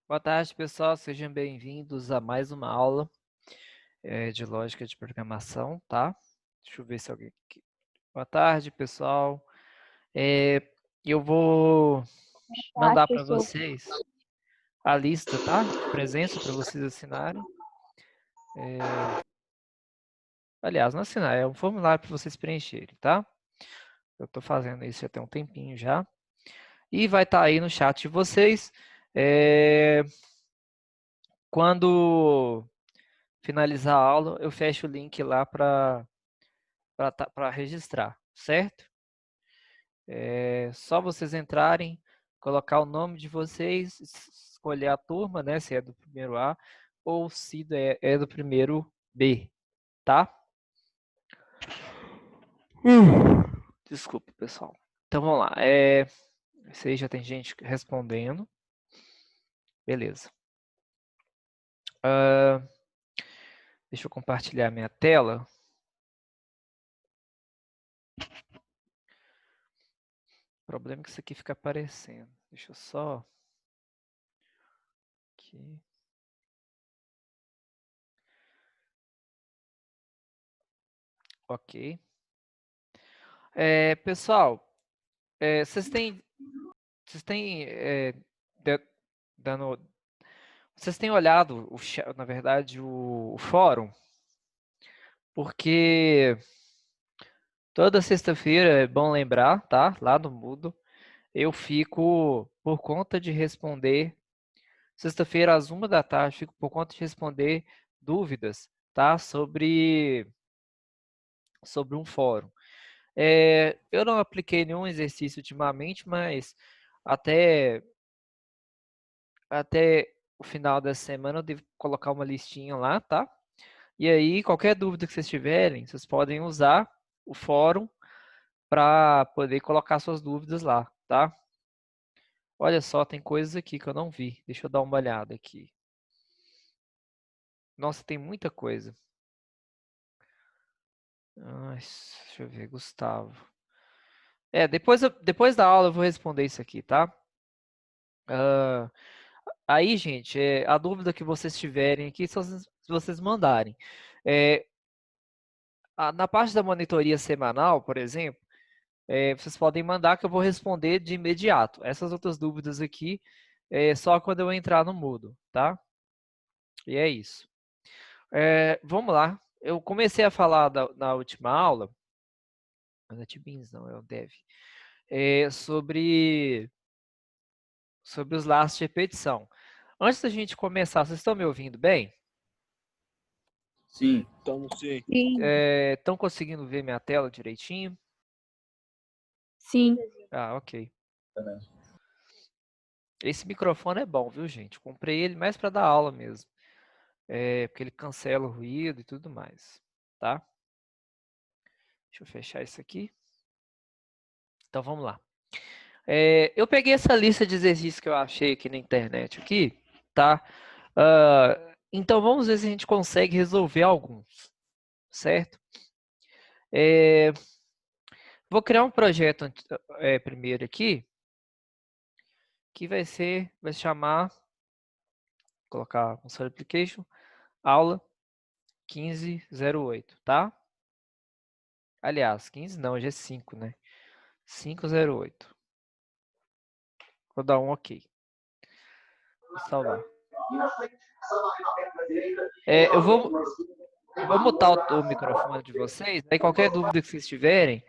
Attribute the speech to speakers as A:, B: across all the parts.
A: Boa tarde, pessoal. Sejam bem-vindos a mais uma aula de lógica de programação, tá? Deixa eu ver se alguém aqui. Boa tarde, pessoal. Eh, eu vou
B: Tarde,
A: mandar para
B: professor.
A: vocês a lista, tá? De presença para vocês assinarem. Aliás, não assinar, é um formulário para vocês preencherem, tá? Eu estou fazendo isso já tem um tempinho já. E vai estar aí no chat de vocês. Quando finalizar a aula, eu fecho o link lá para registrar, certo? É só vocês entrarem, colocar o nome de vocês, escolher a turma, né? Se é do primeiro A ou se é do primeiro B, tá? Desculpa, pessoal. Então vamos lá. Isso aí já tem gente respondendo. Beleza. Deixa eu compartilhar minha tela. O problema é que isso aqui fica aparecendo. Deixa eu só... Aqui. Ok. Pessoal, vocês têm de- dando, vocês têm olhado na verdade o fórum, porque toda sexta-feira é bom lembrar, tá? Lá no Moodle, eu fico por conta de responder sexta-feira às 1 da tarde, fico por conta de responder dúvidas, tá? Sobre um fórum. Eu não apliquei nenhum exercício ultimamente, mas até até o final dessa semana eu devo colocar uma listinha lá, tá? E aí, qualquer dúvida que vocês tiverem, vocês podem usar o fórum para poder colocar suas dúvidas lá, tá? Olha só, tem coisas aqui que eu não vi. Deixa eu dar uma olhada aqui. Nossa, tem muita coisa. Ai, deixa eu ver, Gustavo. Depois da aula eu vou responder isso aqui, tá? Ah, aí, gente, a dúvida que vocês tiverem aqui, se vocês mandarem. É, na parte da monitoria semanal, por exemplo, vocês podem mandar que eu vou responder de imediato. Essas outras dúvidas aqui, só quando eu entrar no Moodle, tá? E é isso. Vamos lá. Eu comecei a falar na última aula, não é NetBeans, não, é o Dev, sobre os laços de repetição. Antes da gente começar, vocês estão me ouvindo bem?
C: Sim.
D: Estamos sim.
B: Sim.
A: Estão conseguindo ver minha tela direitinho?
B: Sim.
A: Ah, ok.
C: Também.
A: Esse microfone é bom, viu, gente? Comprei ele mais para dar aula mesmo. Porque ele cancela o ruído e tudo mais, tá? Deixa eu fechar isso aqui. Então vamos lá. Eu peguei essa lista de exercícios que eu achei aqui na internet, aqui, tá? Então vamos ver se a gente consegue resolver alguns, certo? Vou criar um projeto primeiro aqui, que vai se chamar, vou colocar console application, aula 1508, tá? Aliás, 15 não, hoje é 5, né? 508. Vou dar um OK. Vou salvar. Eu vou mutar o microfone de vocês. Aí qualquer dúvida que vocês tiverem,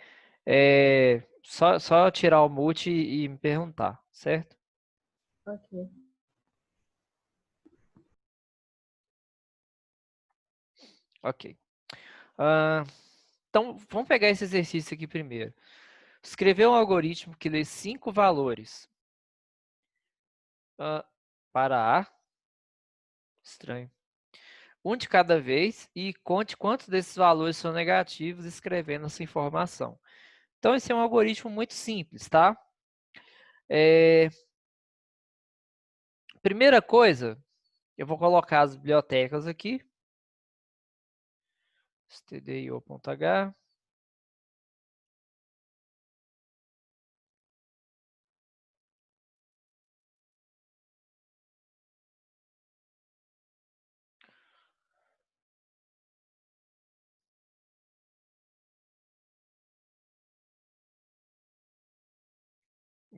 A: só tirar o mute e me perguntar, certo?
B: Ok.
A: Ok. Então, vamos pegar esse exercício aqui primeiro. Escrever um algoritmo que lê 5 valores para A. Estranho. Um de cada vez e conte quantos desses valores são negativos escrevendo essa informação. Então, esse é um algoritmo muito simples, tá? Primeira coisa, eu vou colocar as bibliotecas aqui. stdio.h.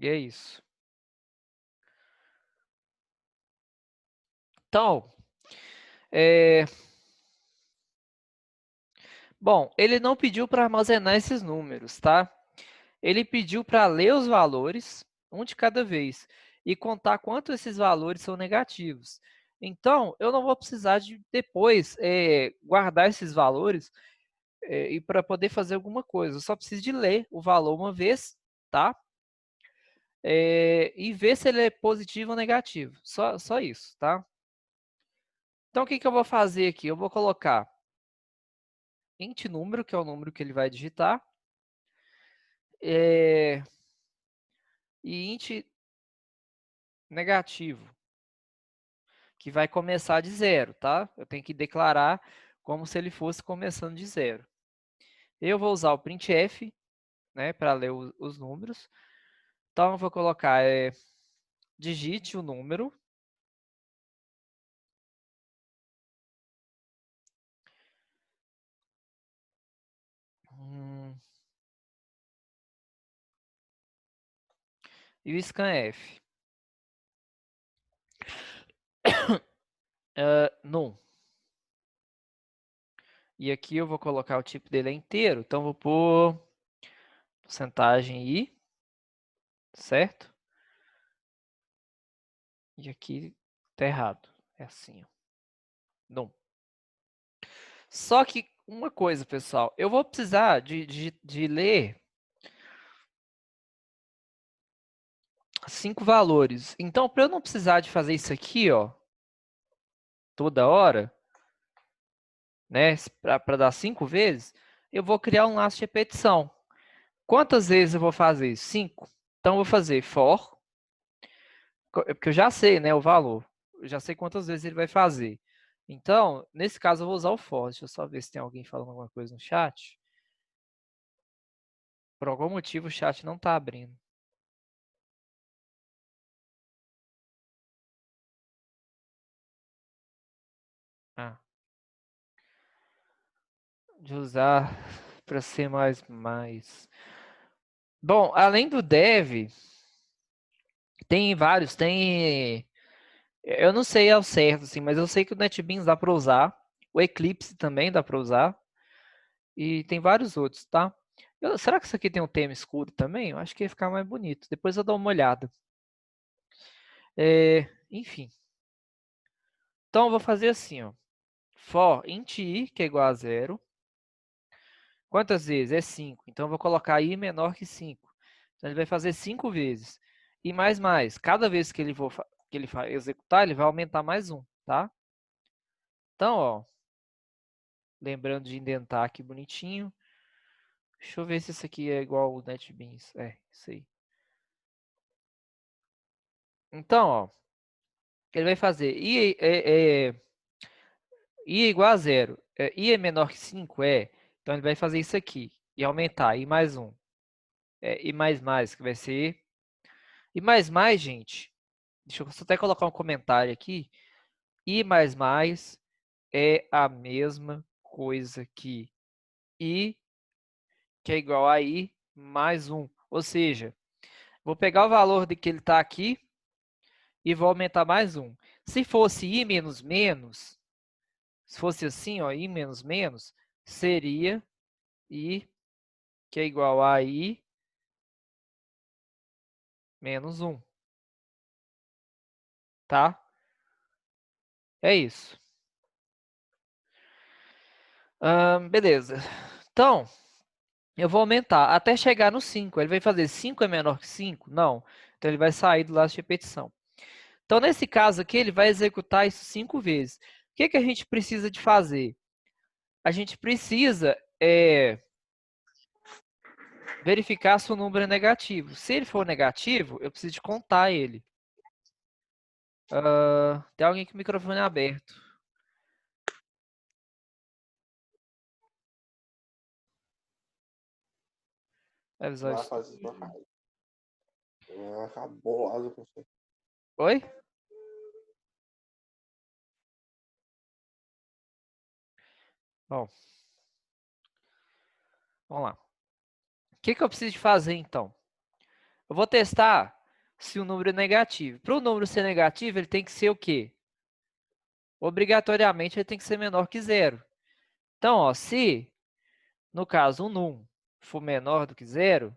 A: E é isso. Então, bom, ele não pediu para armazenar esses números, tá? Ele pediu para ler os valores, um de cada vez, e contar quanto esses valores são negativos. Então, eu não vou precisar de depois guardar esses valores e para poder fazer alguma coisa. Eu só preciso de ler o valor uma vez, tá? E ver se ele é positivo ou negativo. Só isso, tá? Então, o que eu vou fazer aqui? Eu vou colocar int número, que é o número que ele vai digitar, e int negativo, que vai começar de zero, tá? Eu tenho que declarar como se ele fosse começando de zero. Eu vou usar o printf, né, para ler os números. Então, eu vou colocar digite o número. E o scanf. Num. E aqui eu vou colocar o tipo dele inteiro. Então, vou pôr porcentagem i, certo? E aqui tá errado. É assim, ó. Num. Só que uma coisa, pessoal. Eu vou precisar de ler 5 valores. Então, para eu não precisar de fazer isso aqui, ó, toda hora, né, para dar 5 vezes, eu vou criar um laço de repetição. Quantas vezes eu vou fazer isso? 5. Então, eu vou fazer for, porque eu já sei, né, o valor. Eu já sei quantas vezes ele vai fazer. Então, nesse caso, eu vou usar o for. Deixa eu só ver se tem alguém falando alguma coisa no chat. Por algum motivo, o chat não está abrindo. Ah. De usar para ser mais. Bom, além do dev, tem vários. Tem. Eu não sei ao certo, assim, mas eu sei que o NetBeans dá para usar. O Eclipse também dá para usar. E tem vários outros, tá? Será que isso aqui tem um tema escuro também? Eu acho que ia ficar mais bonito. Depois eu dou uma olhada. Enfim. Então eu vou fazer assim, ó. For int i, que é igual a zero. Quantas vezes? É 5. Então eu vou colocar i menor que 5. Então ele vai fazer 5 vezes. E mais. Cada vez que ele executar, ele vai aumentar mais um, tá? Então, ó. Lembrando de indentar aqui bonitinho. Deixa eu ver se isso aqui é igual ao NetBeans. É, isso aí. Então, ó. Ele vai fazer i é igual a zero. I é menor que 5? É. Então ele vai fazer isso aqui. E aumentar. I mais um. I mais, que vai ser. I mais, gente. Deixa eu só até colocar um comentário aqui. I é a mesma coisa que I, que é igual a I mais um. Ou seja, vou pegar o valor de que ele está aqui e vou aumentar mais um. Se fosse I menos menos, se fosse assim, ó, I menos menos, seria I, que é igual a I menos um. Tá? É isso. Beleza. Então, eu vou aumentar até chegar no 5. Ele vai fazer 5 é menor que 5? Não. Então, ele vai sair do laço de repetição. Então, nesse caso aqui, ele vai executar isso 5 vezes. O que a gente precisa de fazer? A gente precisa verificar se o número é negativo. Se ele for negativo, eu preciso de contar ele. Tem alguém com o microfone aberto. Avisar
C: Vai
A: isso.
C: fazer sua raiva. Vai ficar bolado com você.
A: Oi? Bom, vamos lá. O que eu preciso de fazer, então? Eu vou testar se o número é negativo. Para o número ser negativo, ele tem que ser o quê? Obrigatoriamente, ele tem que ser menor que zero. Então, ó, se, no caso, um num for menor do que zero,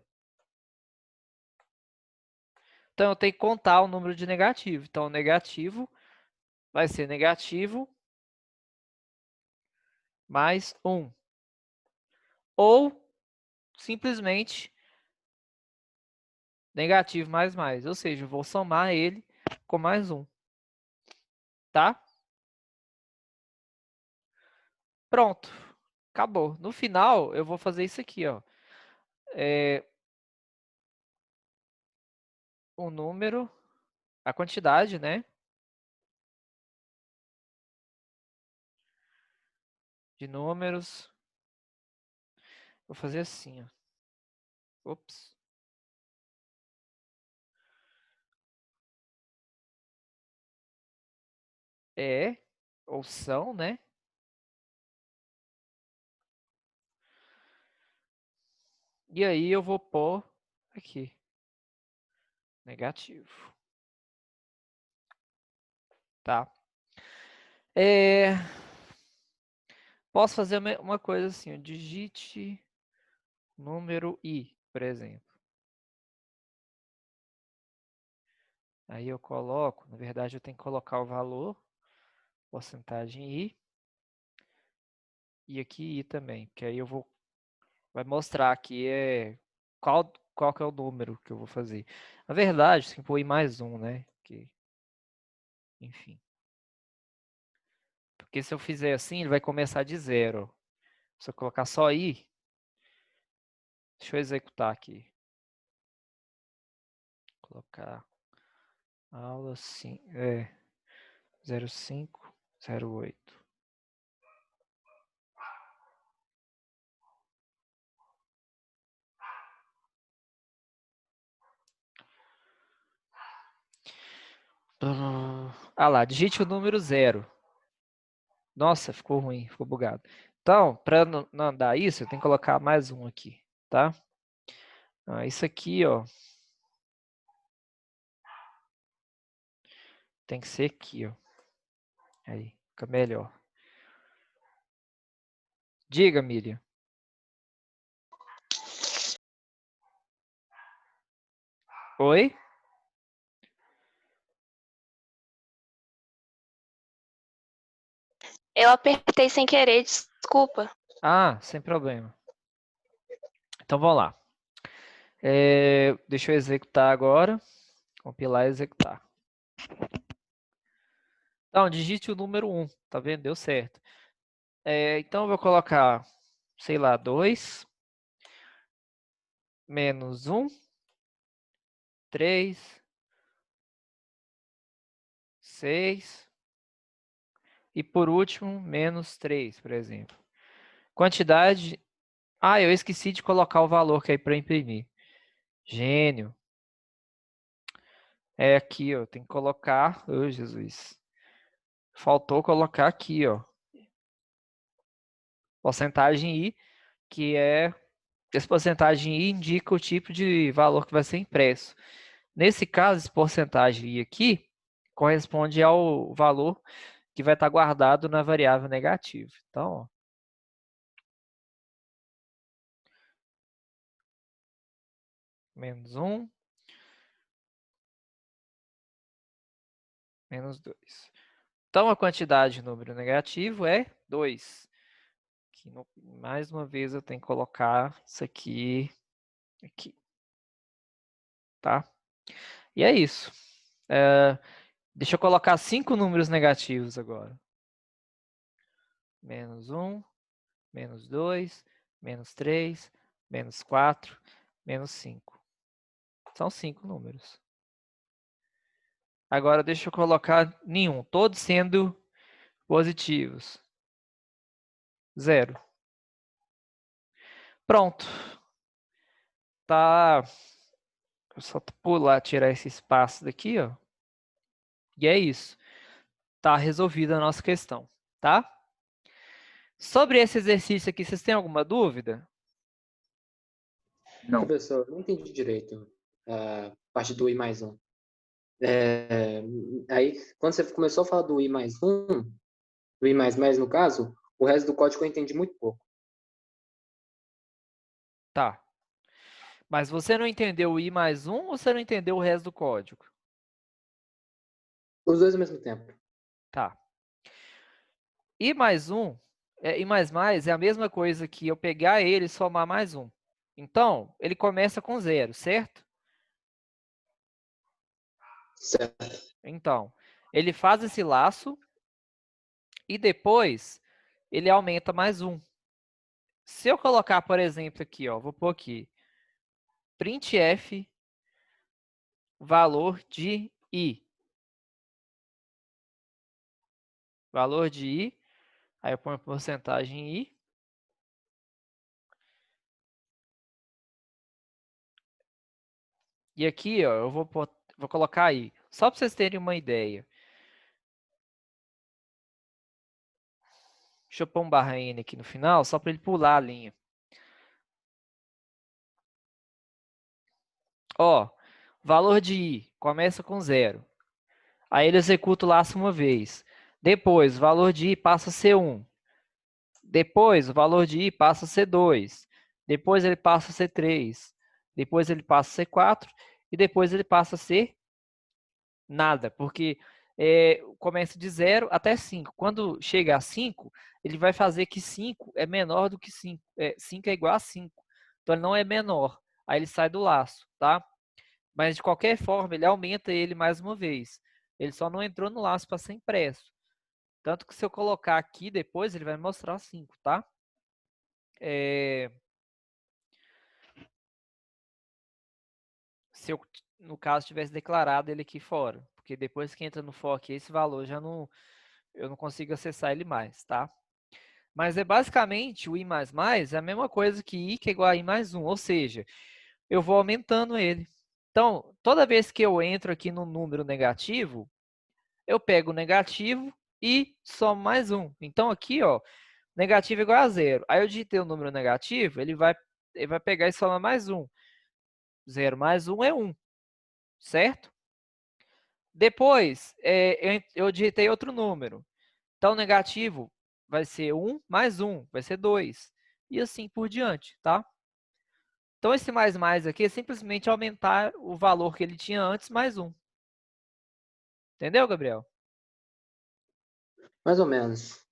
A: então eu tenho que contar o número de negativo. Então, o negativo vai ser negativo mais 1. Ou, simplesmente, negativo mais mais. Ou seja, eu vou somar ele com mais 1. Tá? Pronto. Acabou. No final, eu vou fazer isso aqui, ó. O número, a quantidade, né? De números. Vou fazer assim, ó. Ops. É, ou são, né? E aí eu vou pôr aqui. Negativo. Tá? Posso fazer uma coisa assim, ó. Digite número i, por exemplo. Aí eu coloco, na verdade eu tenho que colocar o valor, porcentagem i, e aqui i também, porque aí vai mostrar aqui qual que é o número que eu vou fazer. Na verdade, tem que pôr i mais 1, né? Enfim. Porque se eu fizer assim, ele vai começar de zero. Se eu colocar só i, deixa eu executar aqui. Colocar aula sim, 0508. Ah lá, digite o número 0. Nossa, ficou ruim, ficou bugado. Então, para não dar isso, eu tenho que colocar mais um aqui, tá? Isso aqui, ó. Tem que ser aqui, ó. Aí, fica melhor. Diga, Miriam. Oi?
B: Eu apertei sem querer, desculpa.
A: Ah, sem problema. Então, vamos lá. Deixa eu executar agora. Compilar e executar. Então, digite o número 1. Tá vendo? Deu certo. Então, eu vou colocar, sei lá, 2 menos 1, 3, 6 e, por último, menos 3, por exemplo. Quantidade... Ah, eu esqueci de colocar o valor que é para imprimir. Gênio. É aqui, ó. Tem que colocar... Oh, Jesus. Faltou colocar aqui, ó. Porcentagem I, que essa porcentagem I indica o tipo de valor que vai ser impresso. Nesse caso, essa porcentagem I aqui corresponde ao valor que vai estar guardado na variável negativa. Então, ó, menos 1, menos 2. Então, a quantidade de número negativo é 2. Mais uma vez, eu tenho que colocar isso aqui. Tá? E é isso. Deixa eu colocar 5 números negativos agora. Menos 1, menos 2, menos 3, menos 4, menos 5. São 5 números. Agora deixa eu colocar nenhum, todos sendo positivos. 0. Pronto. Tá. Eu só pular, tirar esse espaço daqui, ó. E é isso. Tá resolvida a nossa questão, tá? Sobre esse exercício aqui, vocês têm alguma dúvida?
D: Não. Professor, não entendi direito. parte do i mais 1. Aí, quando você começou a falar do i mais 1, do i mais no caso, o resto do código eu entendi muito pouco.
A: Tá. Mas você não entendeu o i mais 1 ou você não entendeu o resto do código?
D: Os dois ao mesmo tempo.
A: Tá. I mais 1, I mais é a mesma coisa que eu pegar ele e somar mais 1. Então, ele começa com 0, certo?
D: Certo.
A: Então, ele faz esse laço e depois ele aumenta mais 1. Se eu colocar, por exemplo, aqui, ó, vou pôr aqui, printf valor de i. Valor de i, aí eu ponho porcentagem i. E aqui, ó, eu vou colocar aí, só para vocês terem uma ideia. Deixa eu pôr um barra N aqui no final, só para ele pular a linha. Ó, valor de i começa com 0. Aí ele executa o laço uma vez. Depois, o valor de i passa a ser 1. Depois, o valor de i passa a ser 2. Depois ele passa a ser 3. Depois ele passa a ser 4. E depois ele passa a ser nada, porque começa de 0 até 5. Quando chega a 5, ele vai fazer que 5 é menor do que 5. 5 é igual a 5. Então ele não é menor. Aí ele sai do laço, tá? Mas de qualquer forma, ele aumenta ele mais uma vez. Ele só não entrou no laço para ser impresso. Tanto que se eu colocar aqui depois, ele vai mostrar 5, tá? Se eu, no caso, tivesse declarado ele aqui fora. Porque depois que entra no for aqui, esse valor já não, eu não consigo acessar ele mais, tá? Mas é basicamente o i++ é a mesma coisa que i que é igual a i mais 1. Ou seja, eu vou aumentando ele. Então, toda vez que eu entro aqui no número negativo, eu pego o negativo e somo mais 1. Então, aqui, ó, negativo é igual a 0. Aí eu digitei o número negativo, ele vai pegar e somar mais 1. 0 mais 1 é 1, certo? Depois, eu digitei outro número. Então, negativo vai ser 1 mais 1, vai ser 2. E assim por diante, tá? Então, esse mais aqui é simplesmente aumentar o valor que ele tinha antes mais 1. Entendeu, Gabriel?
D: Mais ou menos.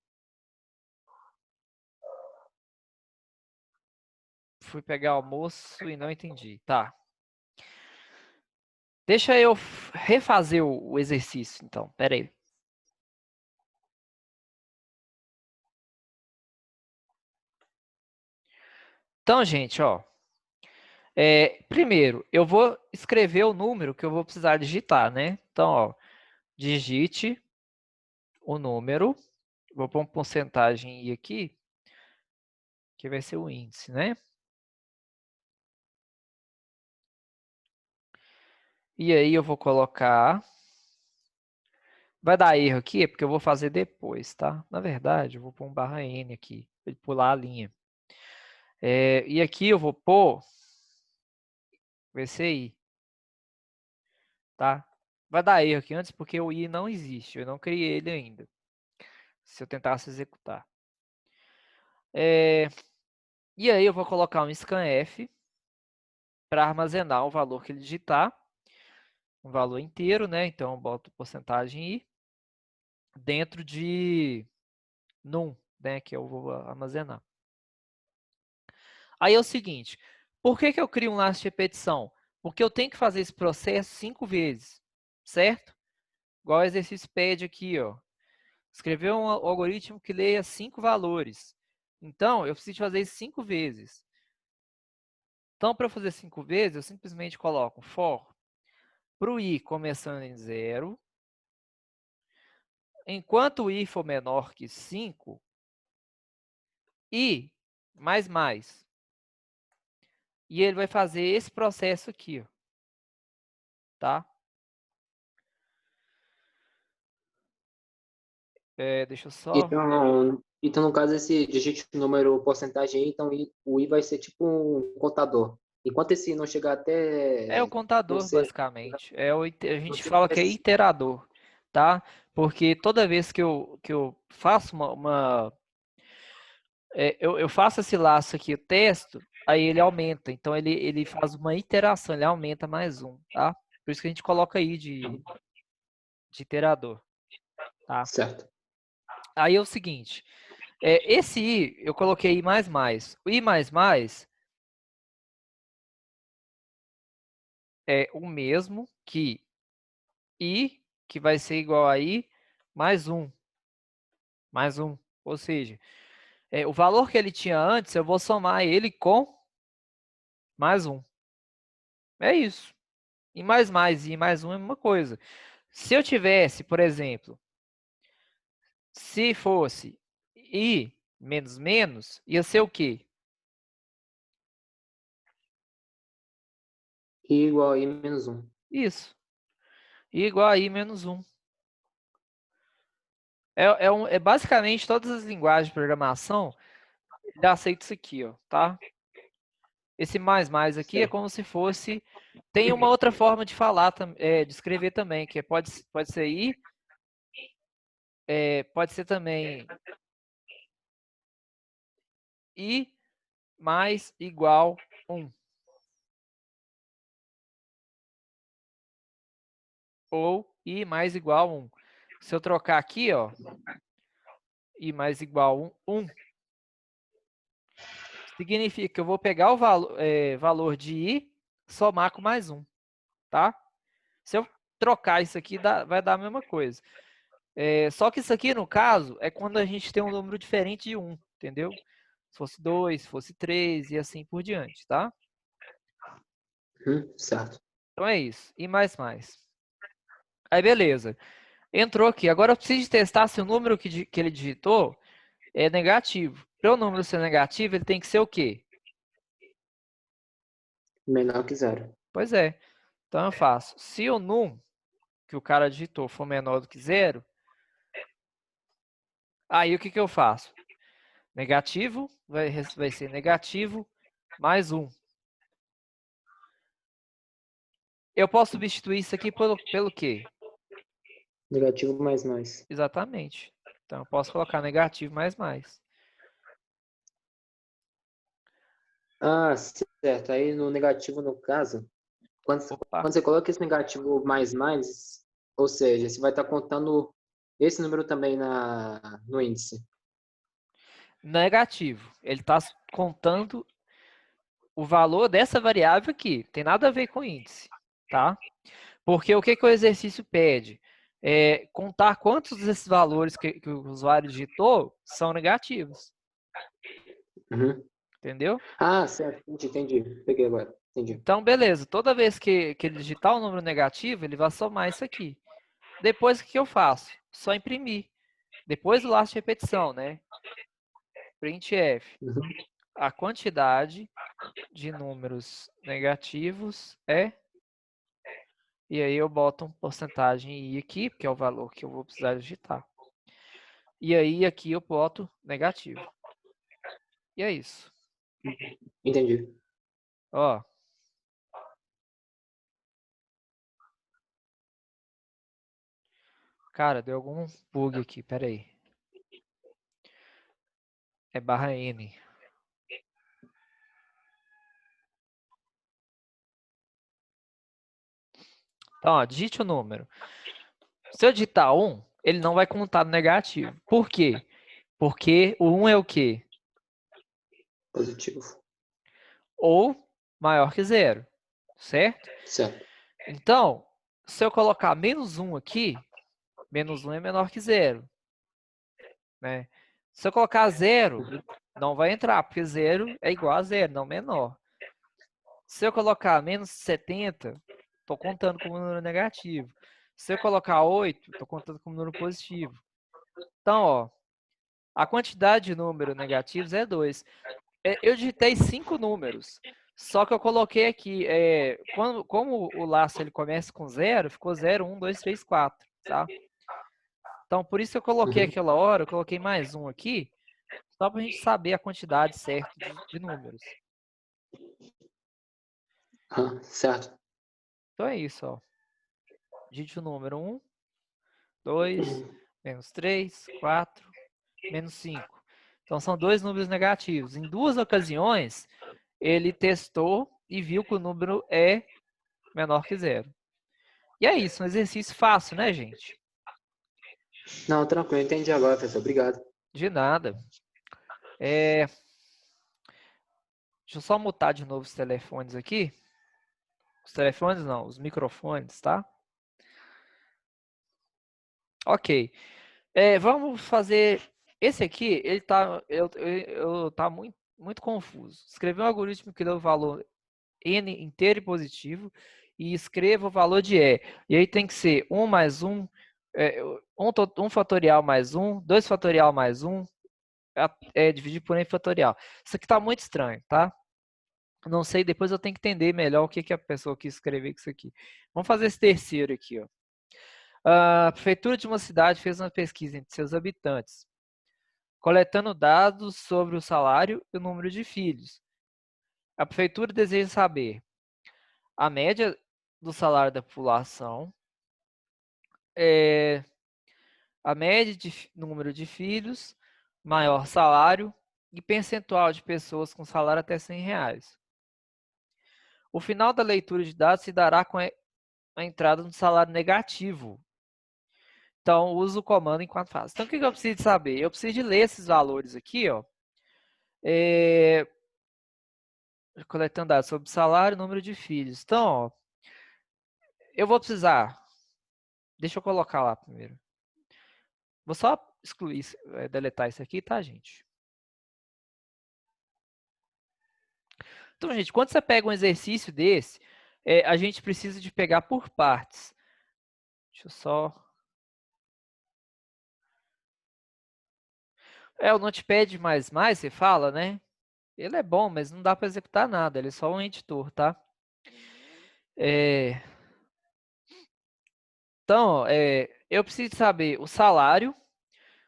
A: Fui pegar almoço e não entendi. Tá. Deixa eu refazer o exercício, então. Pera aí. Então, gente, ó. Primeiro, eu vou escrever o número que eu vou precisar digitar, né? Então, ó, digite o número. Vou pôr uma porcentagem i aqui, que vai ser o índice, né? E aí eu vou colocar... Vai dar erro aqui, é porque eu vou fazer depois, tá? Na verdade, eu vou pôr um barra N aqui, para ele pular a linha. E aqui eu vou pôr VCI, tá? Vai dar erro aqui antes porque o i não existe, eu não criei ele ainda. Se eu tentasse executar. E aí eu vou colocar um scanf para armazenar o valor que ele digitar, um valor inteiro, né? Então eu boto porcentagem i dentro de num, né? Que eu vou armazenar. Aí é o seguinte, por que eu crio um laço de repetição? Porque eu tenho que fazer esse processo 5 vezes, certo? Igual o exercício pede aqui, ó. Escrever um algoritmo que leia 5 valores. Então, eu preciso fazer isso 5 vezes. Então, para eu fazer 5 vezes, eu simplesmente coloco for para o i começando em 0. Enquanto o i for menor que 5, i mais. E ele vai fazer esse processo aqui, ó, tá? Deixa eu só...
D: Então, no caso, esse digite o número porcentagem, então o i vai ser tipo um contador. Enquanto esse não chegar até
A: É o contador,
D: você,
A: basicamente. A gente
D: você
A: fala que é
D: começa.
A: iterador, tá? Porque toda vez que eu faço eu faço esse laço aqui, eu testo, aí ele aumenta. Então ele faz uma iteração, ele aumenta mais um, tá? Por isso que a gente coloca aí de iterador, tá?
D: Certo.
A: Aí é o seguinte, esse i eu coloquei i mais mais. O i mais mais é o mesmo que i, que vai ser igual a i mais um. Mais um. Ou seja, o valor que ele tinha antes, eu vou somar ele com mais um. É isso. E mais e mais um é a mesma coisa. Se eu tivesse, por exemplo, se fosse i menos menos, ia ser o quê?
D: I igual a I menos 1.
A: Isso. I igual a i menos um. É basicamente todas as linguagens de programação, ele aceita isso aqui, ó, tá? Esse mais aqui é
D: Certo.
A: como se fosse. Tem uma outra forma de falar, de escrever também, que pode ser i, pode ser também i mais igual 1. Ou i mais igual 1. Se eu trocar aqui, ó, i mais igual 1, significa que eu vou pegar o valor de i, somar com mais 1, tá? Se eu trocar isso aqui, vai dar a mesma coisa. Só que isso aqui, no caso, é quando a gente tem um número diferente de 1, entendeu? Se fosse 2, se fosse 3 e assim por diante, tá?
D: Certo.
A: Então é isso. E mais mais. Aí, beleza. Entrou aqui. Agora eu preciso testar se o número que ele digitou é negativo. Para o número ser negativo, ele tem que ser o quê?
D: Menor que 0.
A: Pois é. Então eu faço. Se o num que o cara digitou for menor do que 0, aí o que eu faço? Negativo vai ser negativo mais 1. Eu posso substituir isso aqui pelo quê?
D: Negativo mais mais.
A: Exatamente. Então eu posso colocar negativo mais mais.
D: Ah, certo. Aí no negativo, no caso, quando
A: Opa.
D: você coloca esse negativo mais mais, ou seja, você vai estar contando esse número também no índice.
A: Negativo. Ele está contando o valor dessa variável aqui. Tem nada a ver com índice, tá? Porque o que o exercício pede? Contar quantos desses valores que o usuário digitou são negativos.
D: Uhum.
A: Entendeu?
D: Ah, certo. Entendi. Peguei agora. Entendi.
A: Então, beleza. Toda vez que ele digitar um número negativo, ele vai somar isso aqui. Depois, o que eu faço? Só imprimir. Depois do laço de repetição, né? Printf.
D: Uhum.
A: A quantidade de números negativos é... E aí eu boto uma porcentagem i aqui, porque é o valor que eu vou precisar digitar. E aí aqui eu boto negativo. E é isso.
D: Entendi.
A: Ó. Cara, deu algum bug aqui, pera aí. É barra N. Então, ó, digite o número. Se eu digitar 1, ele não vai contar no negativo. Por quê? Porque o 1 é o quê?
D: Positivo.
A: Ou maior que 0, certo?
D: Certo.
A: Então, se eu colocar menos 1 aqui, menos 1 é menor que 0. Né? Se eu colocar 0, não vai entrar, porque 0 é igual a 0, não menor. Se eu colocar menos 70, estou contando como número negativo. Se eu colocar 8, estou contando como número positivo. Então, ó, a quantidade de números negativos é 2. Eu digitei 5 números, só que eu coloquei aqui, como o laço ele começa com 0, ficou 0, 1, 2, 3, 4, tá? Então, por isso que eu coloquei
D: Uhum.
A: aquela hora, eu coloquei mais um aqui, só para a gente saber a quantidade certa de números.
D: Certo.
A: Então é isso, ó. Digite o número 1, 2, menos 3, 4, menos 5. Então são dois números negativos. Em duas ocasiões, ele testou e viu que o número é menor que zero. E é isso, um exercício fácil, né, gente?
D: Não, tranquilo, entendi agora, professor. Obrigado.
A: De nada. Deixa eu só mutar de novo os telefones aqui. Os telefones não, os microfones, tá? Ok. Vamos fazer. Esse aqui, ele tá, tá muito confuso. Escrever um algoritmo que dá o valor n inteiro e positivo e escreva o valor de e. E aí tem que ser 1 mais 1, 1 fatorial mais 1, 2 fatorial mais 1, dividir por n fatorial. Isso aqui tá muito estranho, tá? Não sei, depois eu tenho que entender melhor o que, que a pessoa quis escrever com isso aqui. Vamos fazer esse terceiro aqui, ó. A prefeitura de uma cidade fez uma pesquisa entre seus habitantes, coletando dados sobre o salário e o número de filhos. A prefeitura deseja saber a média do salário da população, a média de número de filhos, maior salário e percentual de pessoas com salário até R$ 100. O final da leitura de dados se dará com a entrada no salário negativo. Então, uso o comando enquanto faz. Então, o que eu preciso saber? Eu preciso de ler esses valores aqui, ó. Coletando dados sobre salário e número de filhos. Então, ó, eu vou precisar. Deixa eu colocar lá primeiro. Vou só excluir, deletar isso aqui, tá, gente? Então, gente, quando você pega um exercício desse, a gente precisa de pegar por partes. Deixa eu só... o Notepad++, você fala, né? Ele é bom, mas não dá para executar nada. Ele é só um editor, tá? Então, eu preciso saber o salário.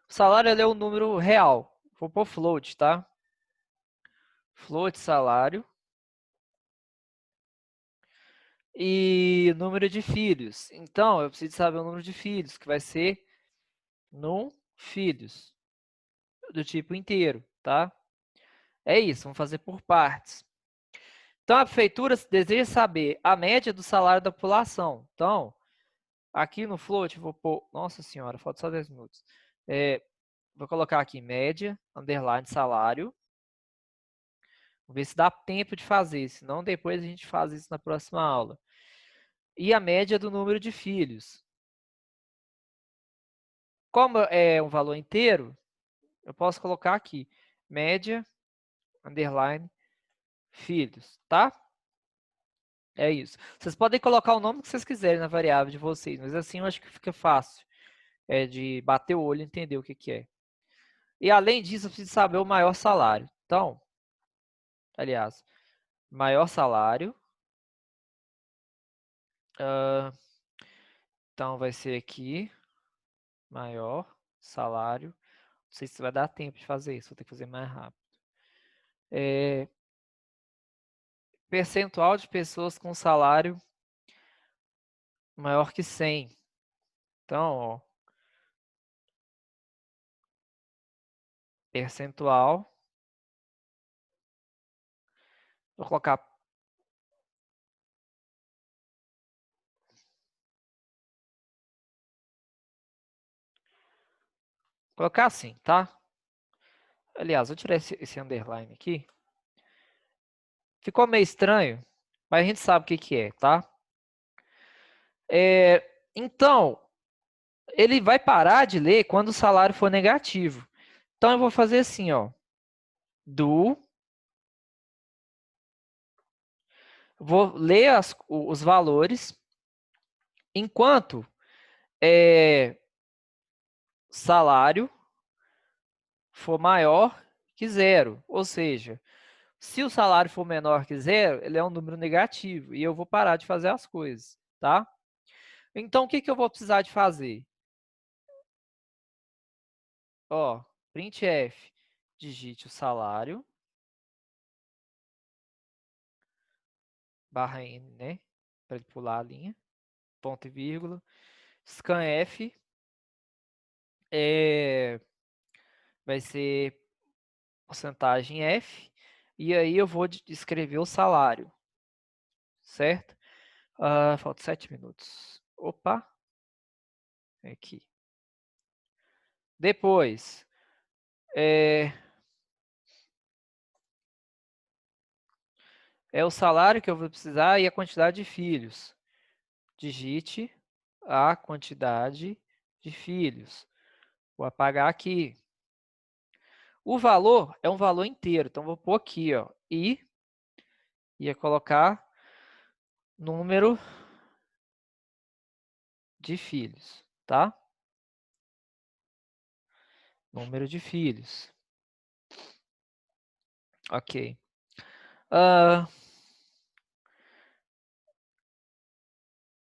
A: O salário ele é um número real. Vou pôr float, tá? Float salário. E número de filhos. Então, eu preciso saber o número de filhos, que vai ser num filhos, do tipo inteiro, tá? É isso, vamos fazer por partes. Então, a prefeitura deseja saber a média do salário da população. Então, aqui no float, eu vou pôr... Nossa senhora, falta só 10 minutos. Vou colocar aqui média, underline, salário. Vamos ver se dá tempo de fazer, senão depois a gente faz isso na próxima aula. E a média do número de filhos. Como é um valor inteiro, eu posso colocar aqui, média, underline, filhos, tá? É isso. Vocês podem colocar o nome que vocês quiserem na variável de vocês, mas assim eu acho que fica fácil de bater o olho e entender o que, que é. E além disso, eu preciso saber o maior salário. Então, aliás, maior salário. Então, vai ser aqui, maior salário. Não sei se vai dar tempo de fazer isso, vou ter que fazer mais rápido. Percentual de pessoas com salário maior que 100. Então, ó, percentual. Vou colocar assim, tá? Aliás, vou tirar esse underline aqui. Ficou meio estranho, mas a gente sabe o que, que é, tá? Então, ele vai parar de ler quando o salário for negativo. Então, eu vou fazer assim, ó. Vou ler os valores enquanto salário for maior que zero. Ou seja, se o salário for menor que zero, ele é um número negativo e eu vou parar de fazer as coisas, tá? Então, o que, que eu vou precisar de fazer? Ó, printf, digite o salário barra N, né? Para ele pular a linha, ponto e vírgula. Scanf vai ser porcentagem F, e aí eu vou escrever o salário, certo? Falta 7 minutos. Opa, aqui. Depois, é o salário que eu vou precisar e a quantidade de filhos. Digite a quantidade de filhos. Vou apagar aqui. O valor é um valor inteiro, então vou pôr aqui, ó, e ia colocar número de filhos, tá? Número de filhos. Ok.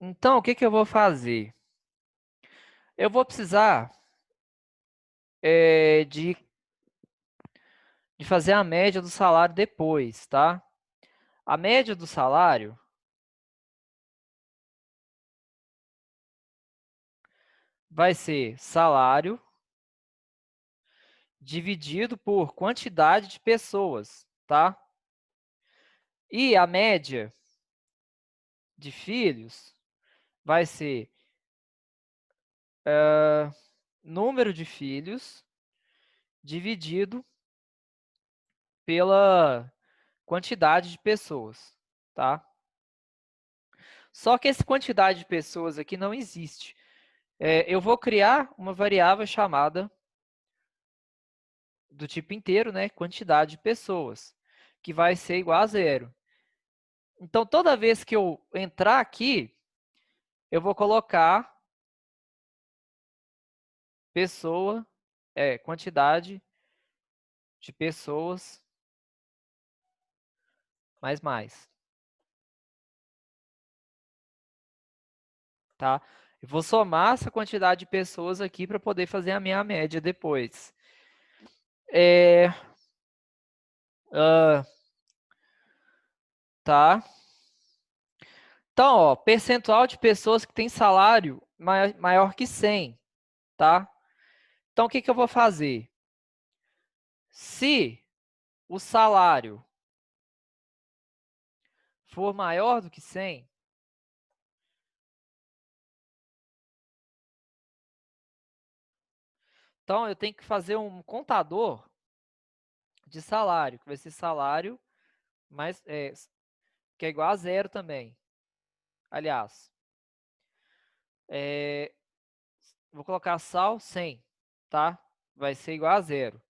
A: Então, o que que eu vou fazer? Eu vou precisar de fazer a média do salário depois, tá? A média do salário vai ser salário dividido por quantidade de pessoas, tá? E a média de filhos vai ser número de filhos dividido pela quantidade de pessoas, tá? Só que essa quantidade de pessoas aqui não existe. Eu vou criar uma variável chamada do tipo inteiro, né? Quantidade de pessoas, que vai ser igual a zero. Então, toda vez que eu entrar aqui, eu vou colocar pessoa, quantidade de pessoas mais, tá? Eu vou somar essa quantidade de pessoas aqui para poder fazer a minha média depois. Tá? Então, ó, percentual de pessoas que têm salário maior que 100, tá? Então, o que que eu vou fazer? Se o salário for maior do que 100, então eu tenho que fazer um contador de salário, que vai ser salário mais, que é igual a zero também. Aliás, vou colocar sal 100, tá? Vai ser igual a zero.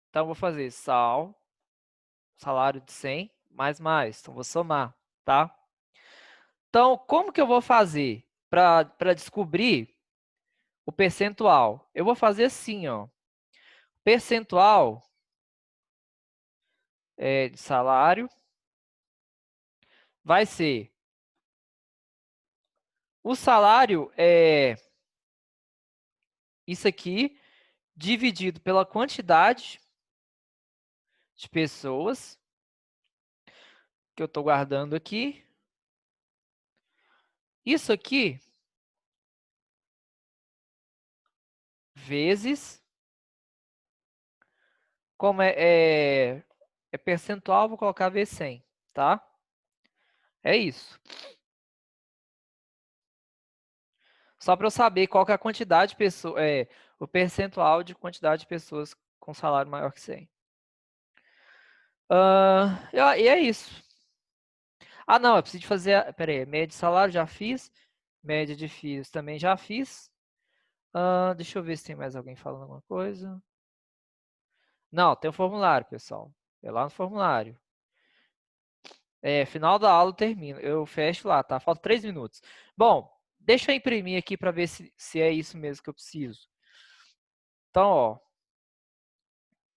A: Então, vou fazer salário de 100, mais. Então, vou somar, tá? Então, como que eu vou fazer para descobrir o percentual? Eu vou fazer assim, ó. Percentual de salário vai ser o salário é isso aqui dividido pela quantidade de pessoas que eu estou guardando aqui. Isso aqui vezes, como é percentual, vou colocar vezes 100, tá? É isso. Só para eu saber qual que é a quantidade de pessoas, o percentual de quantidade de pessoas com salário maior que 100. E é isso. Ah, não, eu preciso de fazer, pera aí, média de salário já fiz, média de FIIs também já fiz. Deixa eu ver se tem mais alguém falando alguma coisa. Não, tem o formulário, pessoal. É lá no formulário. Final da aula termina. Eu fecho lá, tá? Falta 3 minutos. Bom, deixa eu imprimir aqui para ver se é isso mesmo que eu preciso. Então, ó,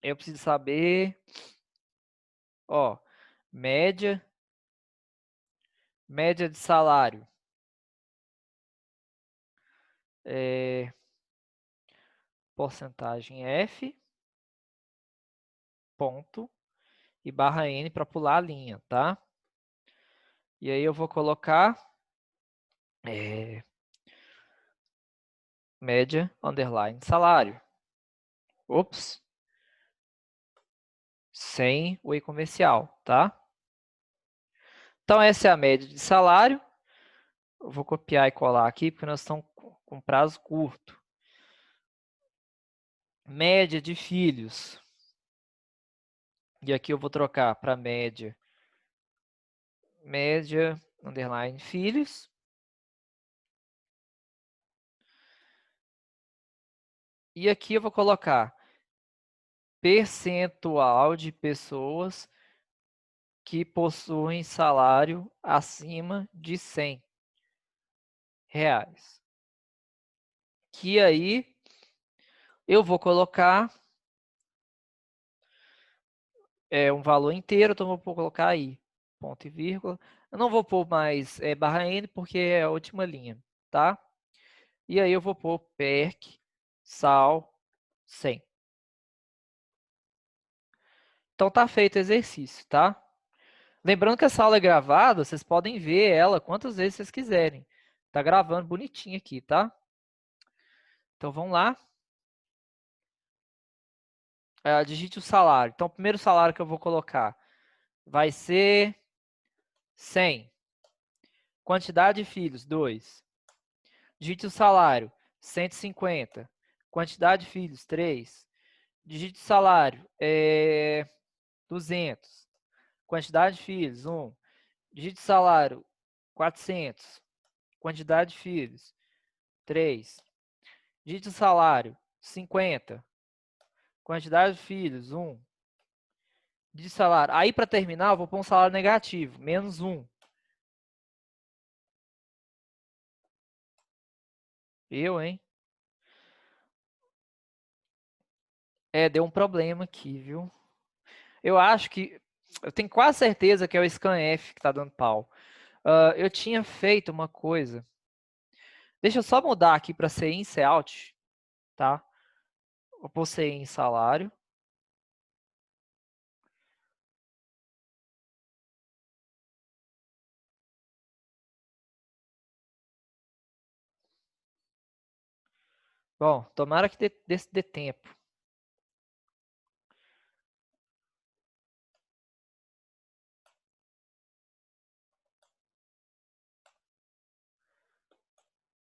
A: eu preciso saber, ó, média de salário. Porcentagem F, ponto, e barra N para pular a linha, tá? E aí eu vou colocar média, underline, salário. Ops. Sem o e-comercial, tá? Então, essa é a média de salário. Eu vou copiar e colar aqui, porque nós estamos com prazo curto. Média de filhos. E aqui eu vou trocar para média, underline, filhos. E aqui eu vou colocar percentual de pessoas que possuem salário acima de 100 reais. Que aí eu vou colocar um valor inteiro, então eu vou colocar aí, ponto e vírgula. Eu não vou pôr mais barra N, porque é a última linha, tá? E aí eu vou pôr perc, sal, 100. Então tá feito o exercício, tá? Lembrando que essa aula é gravada, vocês podem ver ela quantas vezes vocês quiserem. Tá gravando bonitinho aqui, tá? Então vamos lá. Digite o salário. Então o primeiro salário que eu vou colocar vai ser 100. Quantidade de filhos, 2. Digite o salário, 150. Quantidade de filhos, 3. Digite o salário, 200. Quantidade de filhos, 1. Digite o salário, 400. Quantidade de filhos, 3. Digite o salário, 50. Quantidade de filhos, 1. Digite o salário. Aí, para terminar, eu vou pôr um salário negativo, menos 1. Hein? Deu um problema aqui, viu? Eu acho que... Eu tenho quase certeza que é o scanf que tá dando pau. Eu tinha feito uma coisa. Deixa eu só mudar aqui para ser in, ser out, tá? Vou pôr ser em salário. Bom, tomara que dê tempo.